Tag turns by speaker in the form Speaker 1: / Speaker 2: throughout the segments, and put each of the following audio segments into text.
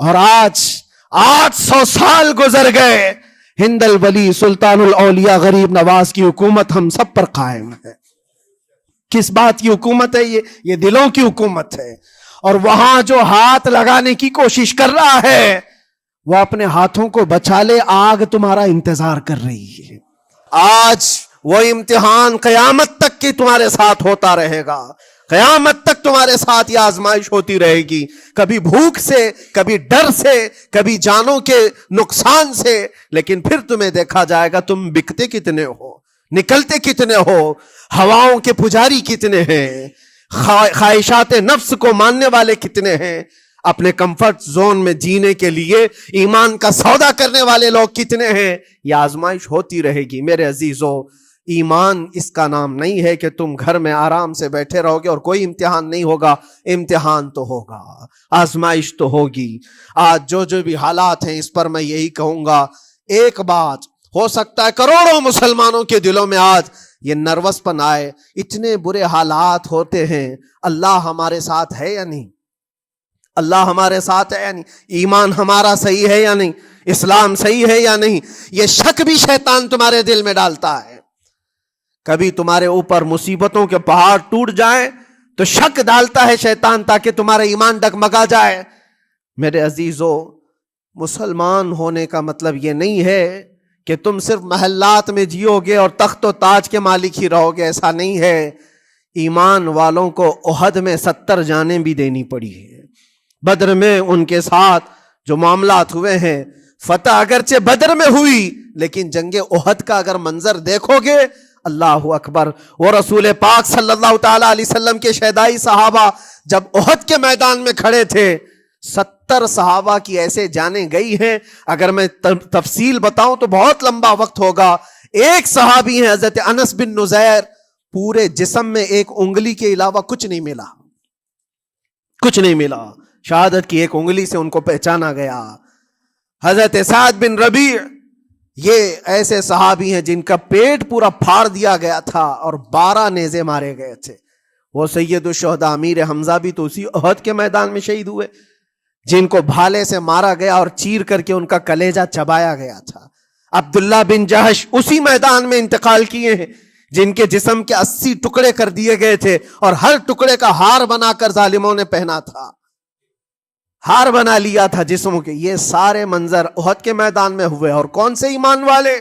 Speaker 1: اور آج 800 سال گزر گئے، ہند الولی سلطان الاولیاء غریب نواز کی حکومت ہم سب پر قائم ہے۔ کس بات کی حکومت ہے یہ دلوں کی حکومت ہے۔ اور وہاں جو ہاتھ لگانے کی کوشش کر رہا ہے وہ اپنے ہاتھوں کو بچا لے، آگ تمہارا انتظار کر رہی ہے۔ آج وہ امتحان قیامت تک کی تمہارے ساتھ ہوتا رہے گا، قیامت تک تمہارے ساتھ یہ آزمائش ہوتی رہے گی، کبھی بھوک سے، کبھی ڈر سے، کبھی جانوں کے نقصان سے، لیکن پھر تمہیں دیکھا جائے گا تم بکتے کتنے ہو، نکلتے کتنے ہو، ہواؤں کے پجاری کتنے ہیں، خواہشات نفس کو ماننے والے کتنے ہیں، اپنے کمفرٹ زون میں جینے کے لیے ایمان کا سودا کرنے والے لوگ کتنے ہیں۔ یہ آزمائش ہوتی رہے گی میرے عزیزو۔ ایمان اس کا نام نہیں ہے کہ تم گھر میں آرام سے بیٹھے رہو گے اور کوئی امتحان نہیں ہوگا، امتحان تو ہوگا، آزمائش تو ہوگی۔ آج جو بھی حالات ہیں اس پر میں یہی کہوں گا، ایک بات ہو سکتا ہے کروڑوں مسلمانوں کے دلوں میں آج یہ نروس پن آئے، اتنے برے حالات ہوتے ہیں، اللہ ہمارے ساتھ ہے یا نہیں؟ اللہ ہمارے ساتھ ہے یا نہیں؟ ایمان ہمارا صحیح ہے یا نہیں؟ اسلام صحیح ہے یا نہیں؟ یہ شک بھی شیطان تمہارے دل میں ڈالتا ہے۔ کبھی تمہارے اوپر مصیبتوں کے پہاڑ ٹوٹ جائیں تو شک ڈالتا ہے شیطان تاکہ تمہارا ایمان ڈگمگا جائے۔ میرے عزیزو، مسلمان ہونے کا مطلب یہ نہیں ہے کہ تم صرف محلات میں جیو گے اور تخت و تاج کے مالک ہی رہو گے، ایسا نہیں ہے۔ ایمان والوں کو احد میں 70 جانیں بھی دینی پڑی ہے، بدر میں ان کے ساتھ جو معاملات ہوئے ہیں، فتح اگرچہ بدر میں ہوئی لیکن جنگ احد کا اگر منظر دیکھو گے، اللہ اکبر۔ وہ رسول پاک صلی اللہ تعالی علیہ وسلم کے شہدائی صحابہ جب احد کے میدان میں کھڑے تھے، 70 صحابہ کی ایسے جانیں گئی ہیں، اگر میں تفصیل بتاؤں تو بہت لمبا وقت ہوگا۔ ایک صحابی ہیں حضرت انس بن نزیر، پورے جسم میں ایک انگلی کے علاوہ کچھ نہیں ملا، کچھ نہیں ملا، شہادت کی ایک انگلی سے ان کو پہچانا گیا۔ حضرت سعد بن ربیع، یہ ایسے صحابی ہیں جن کا پیٹ پورا پھاڑ دیا گیا تھا اور 12 نیزے مارے گئے تھے۔ وہ سید الشہداء امیر حمزہ بھی تو اسی احد کے میدان میں شہید ہوئے، جن کو بھالے سے مارا گیا اور چیر کر کے ان کا کلیجہ چبایا گیا تھا۔ عبداللہ بن جہش اسی میدان میں انتقال کیے ہیں، جن کے جسم کے 80 ٹکڑے کر دیے گئے تھے اور ہر ٹکڑے کا ہار بنا کر ظالموں نے پہنا تھا، ہار بنا لیا تھا جسموں کے۔ یہ سارے منظر احد کے میدان میں ہوئے، اور کون سے ایمان والے؟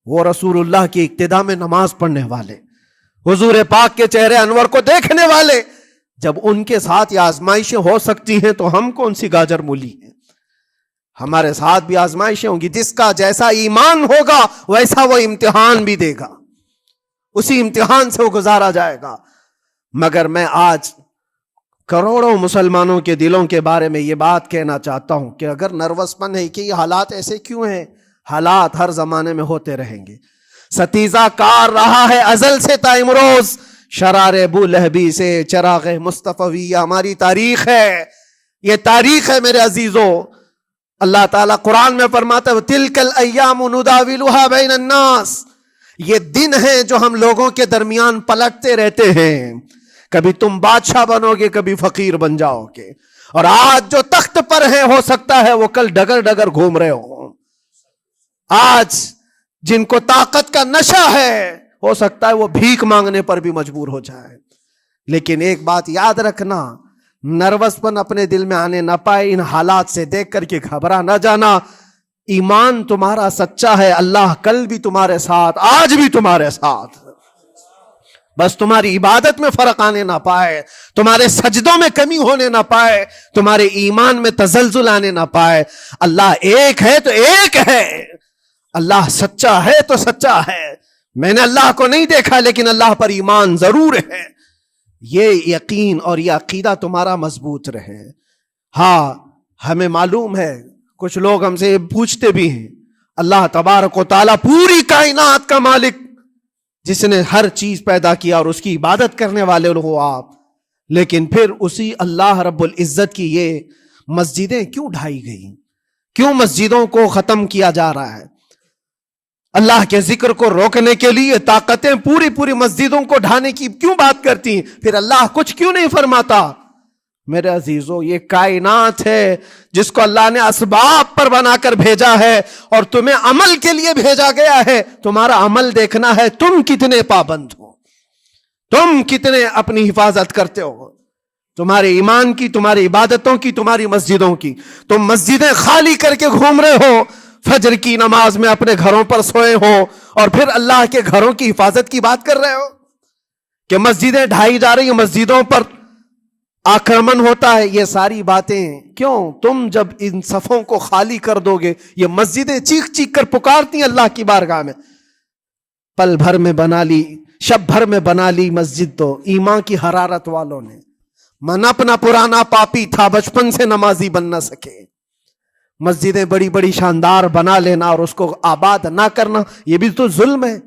Speaker 1: وہ رسول اللہ کی اقتداء میں نماز پڑھنے والے، حضور پاک کے چہرے انور کو دیکھنے والے۔ جب ان کے ساتھ یہ آزمائشیں ہو سکتی ہیں تو ہم کون سی گاجر مولی ہیں؟ ہمارے ساتھ بھی آزمائشیں ہوں گی۔ جس کا جیسا ایمان ہوگا ویسا وہ امتحان بھی دے گا، اسی امتحان سے وہ گزارا جائے گا۔ مگر میں آج کروڑوں مسلمانوں کے دلوں کے بارے میں یہ بات کہنا چاہتا ہوں کہ اگر نروس پن ہے کہ یہ حالات ایسے کیوں ہیں، حالات ہر زمانے میں ہوتے رہیں گے۔ ستیزہ کار رہا ہے ازل سے تا امروز، شرار ابو لہبی سے چراغ مصطفی، یہ ہماری تاریخ ہے، یہ تاریخ ہے میرے عزیزو۔ اللہ تعالیٰ قرآن میں فرماتا ہے تِلْكَ الْأَيَّامُ نُدَاوِلُهَا بَيْنَ النَّاسِ، یہ دن ہیں جو ہم لوگوں کے درمیان پلٹتے رہتے ہیں، کبھی تم بادشاہ بنو گے، کبھی فقیر بن جاؤ گے، اور آج جو تخت پر ہیں ہو سکتا ہے وہ کل ڈگر ڈگر گھوم رہے ہوں۔ آج جن کو طاقت کا نشہ ہے ہو سکتا ہے وہ بھیک مانگنے پر بھی مجبور ہو جائے۔ لیکن ایک بات یاد رکھنا، نروس پن اپنے دل میں آنے نہ پائے، ان حالات سے دیکھ کر کے گھبرا نہ جانا۔ ایمان تمہارا سچا ہے، اللہ کل بھی تمہارے ساتھ، آج بھی تمہارے ساتھ، بس تمہاری عبادت میں فرق آنے نہ پائے، تمہارے سجدوں میں کمی ہونے نہ پائے، تمہارے ایمان میں تزلزل آنے نہ پائے۔ اللہ ایک ہے تو ایک ہے، اللہ سچا ہے تو سچا ہے۔ میں نے اللہ کو نہیں دیکھا لیکن اللہ پر ایمان ضرور ہے۔ یہ یقین اور یہ عقیدہ تمہارا مضبوط رہے۔ ہاں، ہمیں معلوم ہے، کچھ لوگ ہم سے پوچھتے بھی ہیں، اللہ تبارک و تعالیٰ پوری کائنات کا مالک، جس نے ہر چیز پیدا کیا اور اس کی عبادت کرنے والے ہو آپ، لیکن پھر اسی اللہ رب العزت کی یہ مسجدیں کیوں ڈھائی گئی؟ کیوں مسجدوں کو ختم کیا جا رہا ہے؟ اللہ کے ذکر کو روکنے کے لیے طاقتیں پوری مسجدوں کو ڈھانے کی کیوں بات کرتی ہیں؟ پھر اللہ کچھ کیوں نہیں فرماتا؟ میرے عزیزو یہ کائنات ہے جس کو اللہ نے اسباب پر بنا کر بھیجا ہے اور تمہیں عمل کے لیے بھیجا گیا ہے. تمہارا عمل دیکھنا ہے تم کتنے پابند ہو, تم کتنے اپنی حفاظت کرتے ہو, تمہارے ایمان کی, تمہاری عبادتوں کی, تمہاری مسجدوں کی. تم مسجدیں خالی کر کے گھوم رہے ہو, فجر کی نماز میں اپنے گھروں پر سوئے ہو, اور پھر اللہ کے گھروں کی حفاظت کی بات کر رہے ہو کہ مسجدیں ڈھائی جا رہی ہیں, مسجدوں پر آکرمن ہوتا ہے. یہ ساری باتیں کیوں؟ تم جب ان صفوں کو خالی کر دو گے, یہ مسجدیں چیخ چیخ کر پکارتی ہیں اللہ کی بارگاہ میں. پل بھر میں بنا لی, شب بھر میں بنا لی مسجد تو ایمان کی حرارت والوں نے. من اپنا پرانا پاپی تھا, بچپن سے نمازی بن نہ سکے. مسجدیں بڑی بڑی شاندار بنا لینا اور اس کو آباد نہ کرنا, یہ بھی تو ظلم ہے.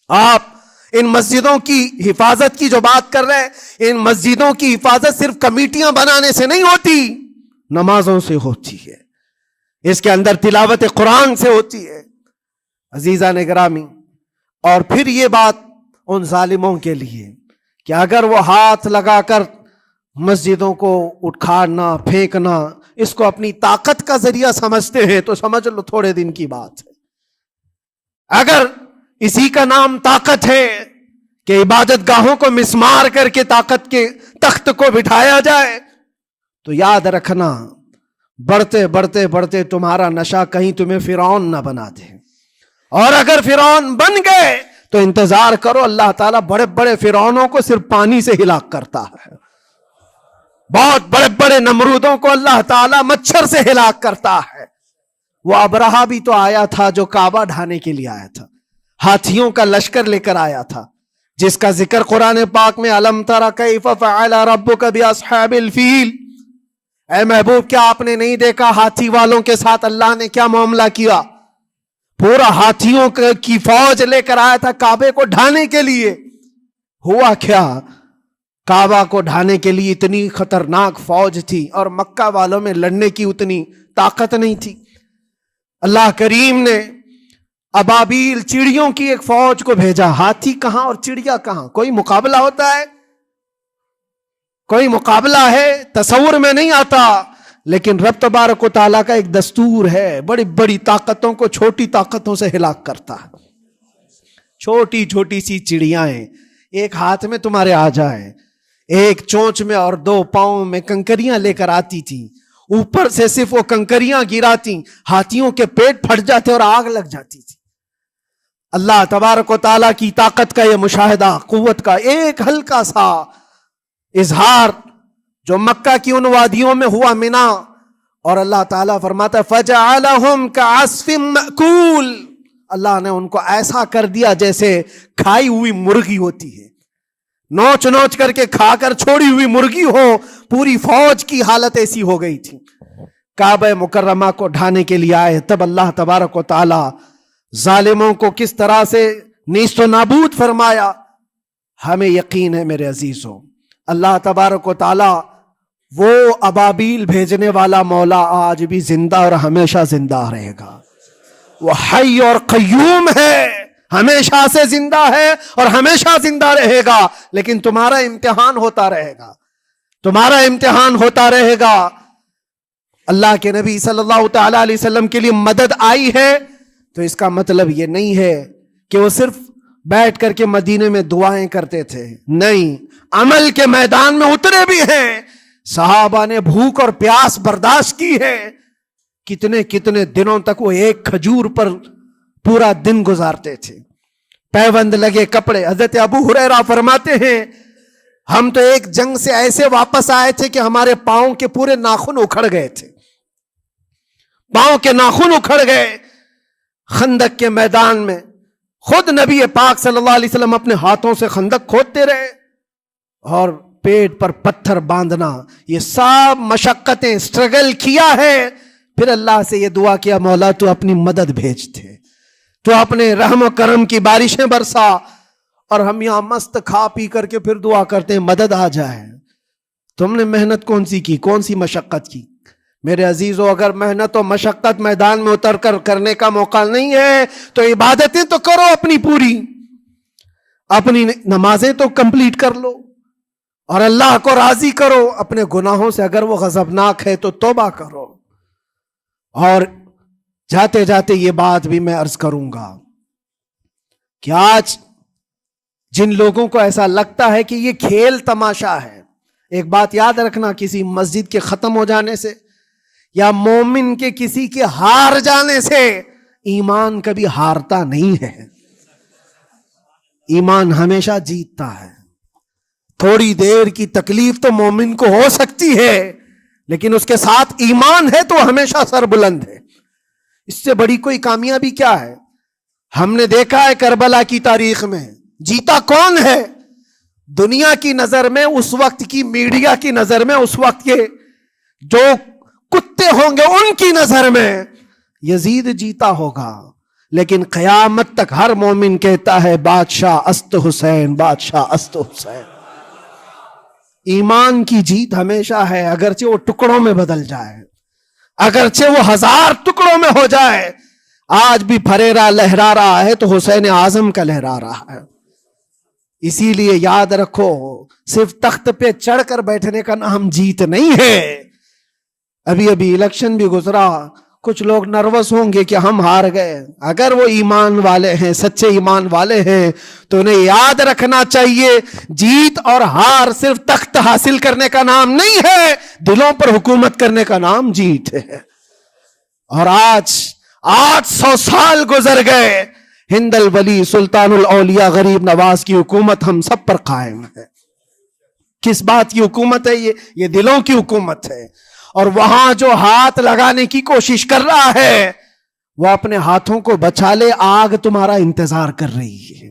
Speaker 1: آپ ان مسجدوں کی حفاظت کی جو بات کر رہے ہیں, ان مسجدوں کی حفاظت صرف کمیٹیاں بنانے سے نہیں ہوتی, نمازوں سے ہوتی ہے, اس کے اندر تلاوت قرآن سے ہوتی ہے. عزیزان گرامی, اور پھر یہ بات ان ظالموں کے لیے کہ اگر وہ ہاتھ لگا کر مسجدوں کو اٹھانا پھینکنا اس کو اپنی طاقت کا ذریعہ سمجھتے ہیں تو سمجھ لو تھوڑے دن کی بات ہے. اگر اسی کا نام طاقت ہے کہ عبادت گاہوں کو مسمار کر کے طاقت کے تخت کو بٹھایا جائے, تو یاد رکھنا بڑھتے بڑھتے بڑھتے تمہارا نشہ کہیں تمہیں فرعون نہ بنا دے. اور اگر فرعون بن گئے تو انتظار کرو, اللہ تعالیٰ بڑے بڑے فرعونوں کو صرف پانی سے ہلاک کرتا ہے. بہت بڑے بڑے نمرودوں کو اللہ تعالیٰ مچھر سے ہلاک کرتا ہے. وہ ابرہہ بھی تو آیا تھا جو کعبہ ڈھانے کے لیے آیا تھا, ہاتھیوں کا لشکر لے کر آیا تھا, جس کا ذکر قرآن پاک میں الم تر کیف فعل ربک باصحاب الفیل. اے محبوب کیا آپ نے نہیں دیکھا ہاتھی والوں کے ساتھ اللہ نے کیا معاملہ کیا؟ پورا ہاتھیوں کی فوج لے کر آیا تھا کعبے کو ڈھانے کے لیے. ہوا کیا؟ کعبہ کو ڈھانے کے لیے اتنی خطرناک فوج تھی اور مکہ والوں میں لڑنے کی اتنی طاقت نہیں تھی. اللہ کریم نے ابابیل چڑیوں کی ایک فوج کو بھیجا. ہاتھی کہاں اور چڑیا کہاں؟ کوئی مقابلہ ہوتا ہے؟ کوئی مقابلہ ہے؟ تصور میں نہیں آتا. لیکن رب تبارک و تعالیٰ کا ایک دستور ہے, بڑی بڑی طاقتوں کو چھوٹی طاقتوں سے ہلاک کرتا ہے. چھوٹی چھوٹی سی چڑیاں ایک ہاتھ میں تمہارے آ جائیں, ایک چونچ میں اور دو پاؤں میں کنکریاں لے کر آتی تھیں, اوپر سے صرف وہ کنکریاں گراتی, ہاتھیوں کے پیٹ پھٹ جاتے اور آگ لگ جاتی تھی. اللہ تبارک و تعالیٰ کی طاقت کا یہ مشاہدہ, قوت کا ایک ہلکا سا اظہار جو مکہ کی ان وادیوں میں ہوا منا, اور اللہ تعالیٰ فرماتا ہے فَجَعَلَهُمْ كَعَصْفٍ مَأْكُولٍ. اللہ نے ان کو ایسا کر دیا جیسے کھائی ہوئی مرغی ہوتی ہے, نوچ نوچ کر کے کھا کر چھوڑی ہوئی مرغی ہو. پوری فوج کی حالت ایسی ہو گئی تھی. کعبہ مکرمہ کو ڈھانے کے لیے آئے, تب اللہ تبارک و تعالی ظالموں کو کس طرح سے نیست و نابود فرمایا. ہمیں یقین ہے میرے عزیزوں, اللہ تبارک و تعالی وہ ابابیل بھیجنے والا مولا آج بھی زندہ اور ہمیشہ زندہ رہے گا. وہ حی اور قیوم ہے, ہمیشہ سے زندہ ہے اور ہمیشہ زندہ رہے گا. لیکن تمہارا امتحان ہوتا رہے گا, تمہارا امتحان ہوتا رہے گا. اللہ کے نبی صلی اللہ تعالی علیہ وسلم کے لیے مدد آئی ہے تو اس کا مطلب یہ نہیں ہے کہ وہ صرف بیٹھ کر کے مدینے میں دعائیں کرتے تھے. نہیں, عمل کے میدان میں اترے بھی ہیں. صحابہ نے بھوک اور پیاس برداشت کی ہے, کتنے کتنے دنوں تک وہ ایک کھجور پر پورا دن گزارتے تھے. پیوند لگے کپڑے. حضرت ابو ہریرہ فرماتے ہیں ہم تو ایک جنگ سے ایسے واپس آئے تھے کہ ہمارے پاؤں کے پورے ناخن اکھڑ گئے تھے, پاؤں کے ناخن اکھڑ گئے. خندق کے میدان میں خود نبی پاک صلی اللہ علیہ وسلم اپنے ہاتھوں سے خندق کھودتے رہے, اور پیٹ پر پتھر باندھنا, یہ سب مشقتیں سٹرگل کیا ہے. پھر اللہ سے یہ دعا کیا مولا تو اپنی مدد بھیج دے, تو اپنے رحم و کرم کی بارشیں برسا. اور ہم یہاں مست کھا پی کر کے پھر دعا کرتے ہیں مدد آ جائے. تم نے محنت کون سی کی, کون سی مشقت کی؟ میرے عزیزو, اگر محنت و مشقت میدان میں اتر کر کرنے کا موقع نہیں ہے تو عبادتیں تو کرو اپنی پوری, اپنی نمازیں تو کمپلیٹ کر لو, اور اللہ کو راضی کرو اپنے گناہوں سے. اگر وہ غضبناک ہے تو توبہ کرو. اور جاتے جاتے یہ بات بھی میں عرض کروں گا کہ آج جن لوگوں کو ایسا لگتا ہے کہ یہ کھیل تماشا ہے، ایک بات یاد رکھنا، کسی مسجد کے ختم ہو جانے سے یا مومن کے کسی کے ہار جانے سے ایمان کبھی ہارتا نہیں ہے. ایمان ہمیشہ جیتتا ہے. تھوڑی دیر کی تکلیف تو مومن کو ہو سکتی ہے، لیکن اس کے ساتھ ایمان ہے تو ہمیشہ سر بلند ہے. اس سے بڑی کوئی کامیابی کیا ہے؟ ہم نے دیکھا ہے کربلا کی تاریخ میں جیتا کون ہے؟ دنیا کی نظر میں، اس وقت کی میڈیا کی نظر میں، اس وقت کے جو کتے ہوں گے ان کی نظر میں یزید جیتا ہوگا. لیکن قیامت تک ہر مومن کہتا ہے بادشاہ است حسین، بادشاہ است حسین. ایمان کی جیت ہمیشہ ہے، اگرچہ وہ ٹکڑوں میں بدل جائے، اگرچہ وہ 1000 ٹکڑوں میں ہو جائے. آج بھی پھریرا لہرا رہا ہے تو حسین اعظم کا لہرا رہا ہے. اسی لیے یاد رکھو، صرف تخت پہ چڑھ کر بیٹھنے کا نام جیت نہیں ہے. ابھی الیکشن بھی گزرا، کچھ لوگ نروس ہوں گے کہ ہم ہار گئے. اگر وہ ایمان والے ہیں، سچے ایمان والے ہیں، تو انہیں یاد رکھنا چاہیے جیت اور ہار صرف تخت حاصل کرنے کا نام نہیں ہے، دلوں پر حکومت کرنے کا نام جیت ہے. اور آج 800 سال گزر گئے، ہند الولی سلطان الاولیاء غریب نواز کی حکومت ہم سب پر قائم ہے. کس بات کی حکومت ہے یہ دلوں کی حکومت ہے. اور وہاں جو ہاتھ لگانے کی کوشش کر رہا ہے وہ اپنے ہاتھوں کو بچا لے، آگ تمہارا انتظار کر رہی ہے.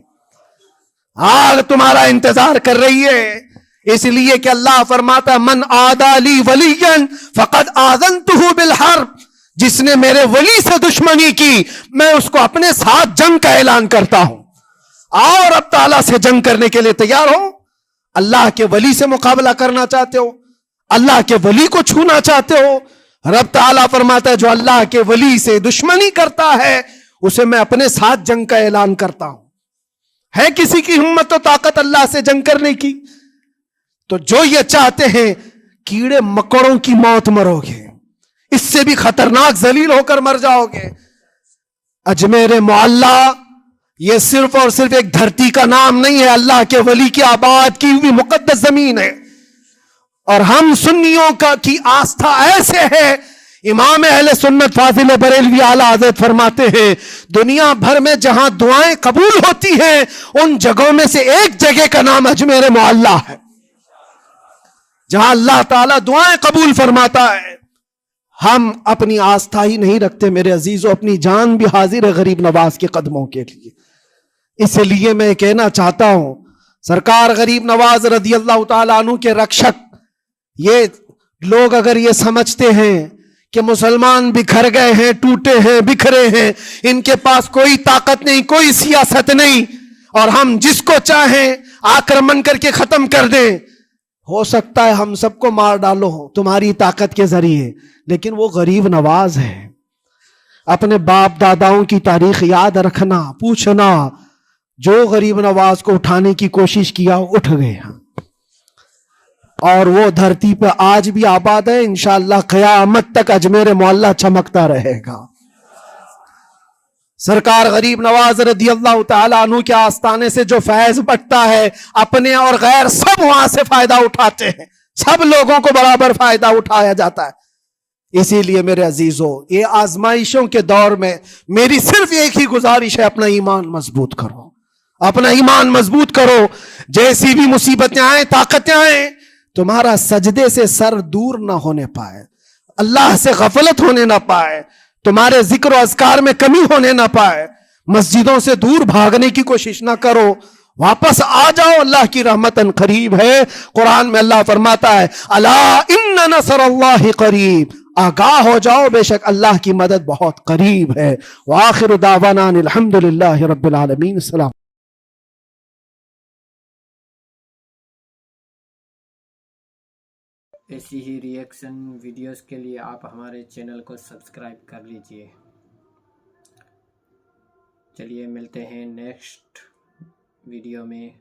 Speaker 1: آگ تمہارا انتظار کر رہی ہے. اس لیے کہ اللہ فرماتا من عادی لی ولیا فقد آذنتہ بالحرب، جس نے میرے ولی سے دشمنی کی میں اس کو اپنے ساتھ جنگ کا اعلان کرتا ہوں. اور اب تعالیٰ سے جنگ کرنے کے لیے تیار ہو؟ اللہ کے ولی سے مقابلہ کرنا چاہتے ہو؟ اللہ کے ولی کو چھونا چاہتے ہو؟ رب تعالیٰ فرماتا ہے جو اللہ کے ولی سے دشمنی کرتا ہے اسے میں اپنے ساتھ جنگ کا اعلان کرتا ہوں. ہے کسی کی ہمت و طاقت اللہ سے جنگ کرنے کی؟ تو جو یہ چاہتے ہیں کیڑے مکڑوں کی موت مرو گے، اس سے بھی خطرناک ذلیل ہو کر مر جاؤ گے. اجمیر معلیٰ یہ صرف اور صرف ایک دھرتی کا نام نہیں ہے، اللہ کے ولی کی آباد کی ہوئی مقدس زمین ہے. اور ہم سنیوں کی آستھا ایسے ہے، امام اہل سنت فاضل بریلوی اعلیٰ حضرت فرماتے ہیں دنیا بھر میں جہاں دعائیں قبول ہوتی ہیں ان جگہوں میں سے ایک جگہ کا نام اجمیر معلیٰ ہے، جہاں اللہ تعالیٰ دعائیں قبول فرماتا ہے. ہم اپنی آستھا ہی نہیں رکھتے میرے عزیزوں، اپنی جان بھی حاضر ہے غریب نواز کے قدموں کے لیے. اس لیے میں کہنا چاہتا ہوں سرکار غریب نواز رضی اللہ تعالیٰ عنہ کے رکشک، یہ لوگ اگر یہ سمجھتے ہیں کہ مسلمان بکھر گئے ہیں، ٹوٹے ہیں، بکھرے ہیں، ان کے پاس کوئی طاقت نہیں، کوئی سیاست نہیں، اور ہم جس کو چاہیں آکرمن کر کے ختم کر دیں، ہو سکتا ہے ہم سب کو مار ڈالو تمہاری طاقت کے ذریعے، لیکن وہ غریب نواز ہے. اپنے باپ داداؤں کی تاریخ یاد رکھنا، پوچھنا، جو غریب نواز کو اٹھانے کی کوشش کیا اٹھ گئے، اور وہ دھرتی پہ آج بھی آباد ہے. انشاءاللہ قیامت تک اجمیر معلیٰ چمکتا رہے گا. سرکار غریب نواز رضی اللہ تعالیٰ عنہ کے آستانے سے جو فیض بٹتا ہے اپنے اور غیر سب وہاں سے فائدہ اٹھاتے ہیں، سب لوگوں کو برابر فائدہ اٹھایا جاتا ہے. اسی لیے میرے عزیزوں یہ آزمائشوں کے دور میں میری صرف ایک ہی گزارش ہے، اپنا ایمان مضبوط کرو، اپنا ایمان مضبوط کرو. جیسی بھی مصیبتیں آئیں، طاقتیں آئیں، تمہارا سجدے سے سر دور نہ ہونے پائے، اللہ سے غفلت ہونے نہ پائے، تمہارے ذکر و اذکار میں کمی ہونے نہ پائے. مسجدوں سے دور بھاگنے کی کوشش نہ کرو، واپس آ جاؤ، اللہ کی رحمت قریب ہے. قرآن میں اللہ فرماتا ہے الا ان نصر اللہ قریب، آگاہ ہو جاؤ بے شک اللہ کی مدد بہت قریب ہے. وآخر دعوانا الحمدللہ رب العالمین. السلام.
Speaker 2: ایسی ہی ریئیکشن ویڈیوز کے لیے آپ ہمارے چینل کو سبسکرائب کر لیجئے. چلیے ملتے ہیں نیکسٹ ویڈیو میں.